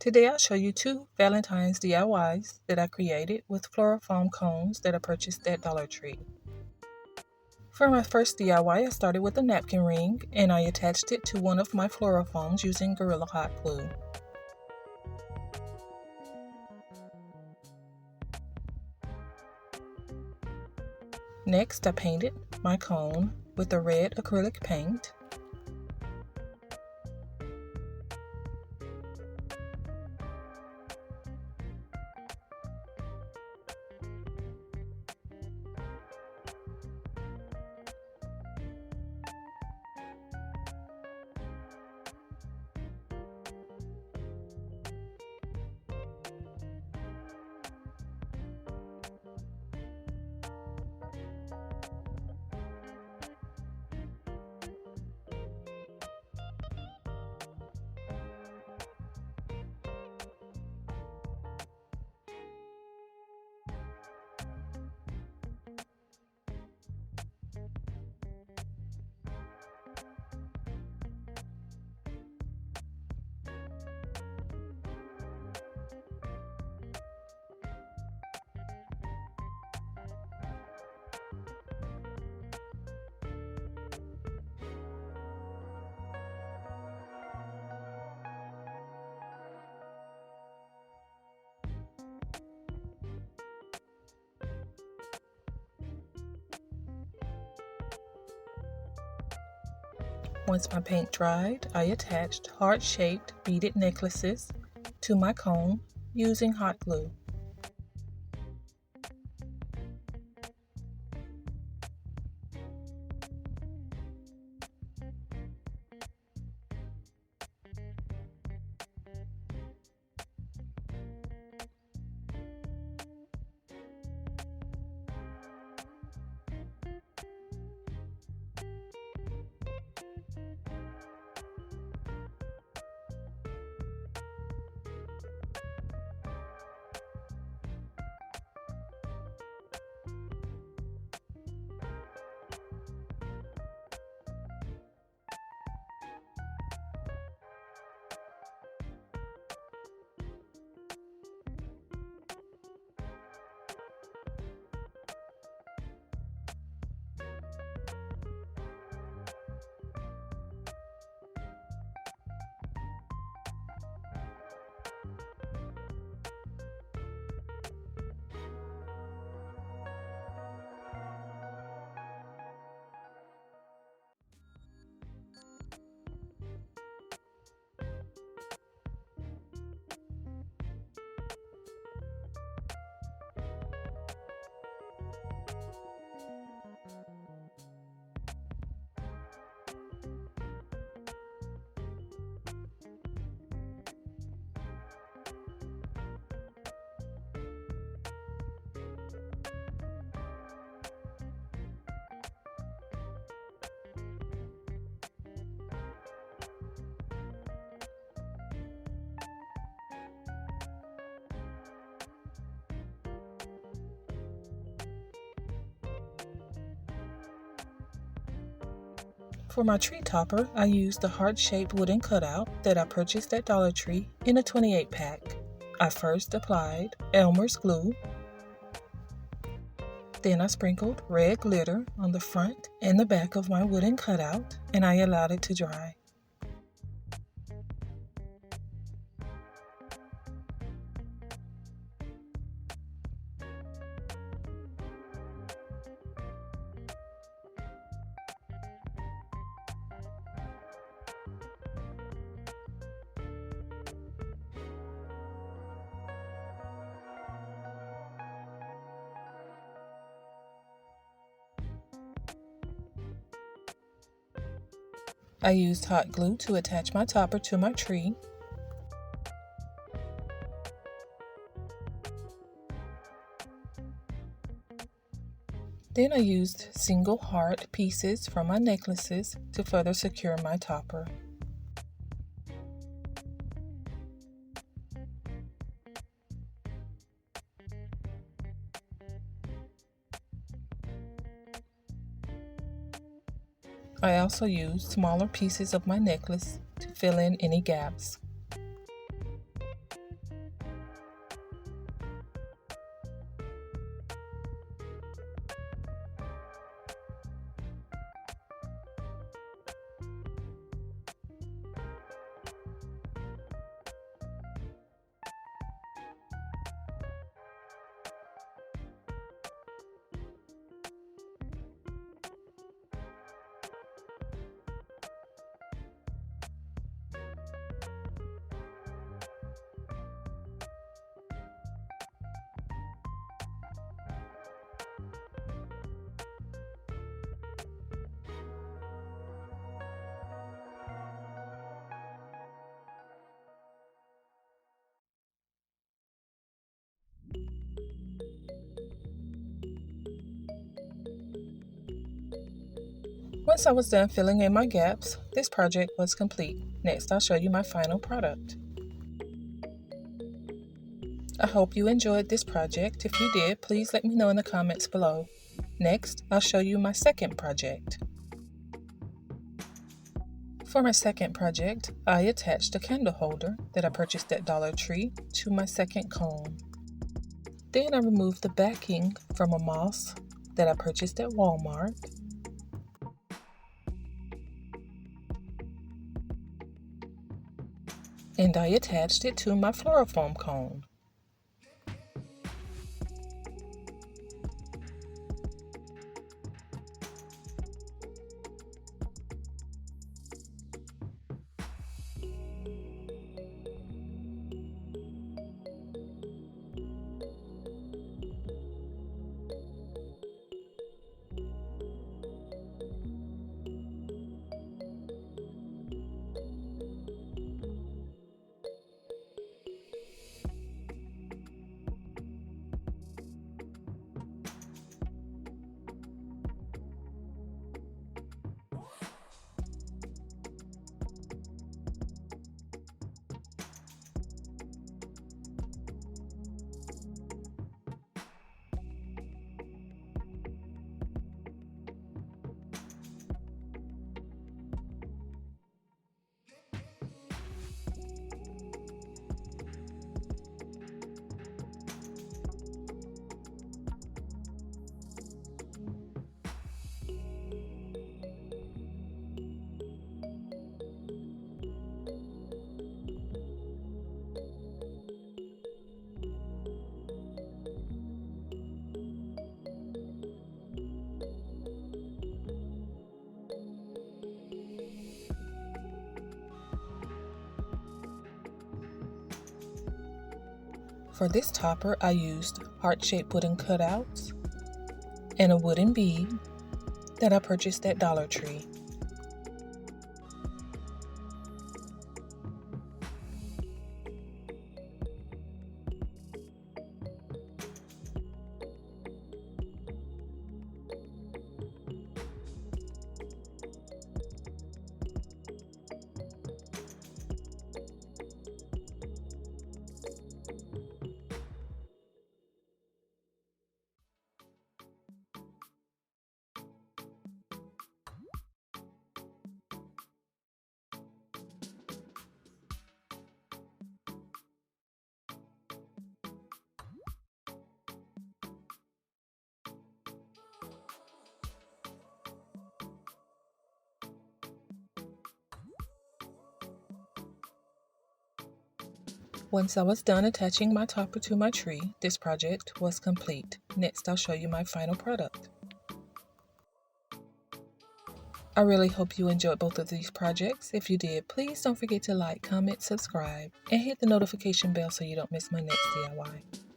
Today I'll show you two Valentine's DIYs that I created with floral foam cones that I purchased at Dollar Tree. For my first DIY, I started with a napkin ring and I attached it to one of my floral foams using Gorilla Hot Glue. Next, I painted my cone with a red acrylic paint. Once my paint dried, I attached heart-shaped beaded necklaces to my cone using hot glue. For my tree topper, I used the heart-shaped wooden cutout that I purchased at Dollar Tree in a 28-pack. I first applied Elmer's glue. Then I sprinkled red glitter on the front and the back of my wooden cutout and I allowed it to dry. I used hot glue to attach my topper to my tree. Then I used single heart pieces from my necklaces to further secure my topper. I also used smaller pieces of my necklace to fill in any gaps. Once I was done filling in my gaps, this project was complete. Next, I'll show you my final product. I hope you enjoyed this project. If you did, please let me know in the comments below. Next, I'll show you my second project. For my second project, I attached a candle holder that I purchased at Dollar Tree to my second cone. Then I removed the backing from a moss that I purchased at Walmart. And I attached it to my floral foam cone. For this topper, I used heart-shaped wooden cutouts and a wooden bead that I purchased at Dollar Tree. Once I was done attaching my topper to my tree, this project was complete. Next, I'll show you my final product. I really hope you enjoyed both of these projects. If you did, please don't forget to like, comment, subscribe, and hit the notification bell so you don't miss my next DIY.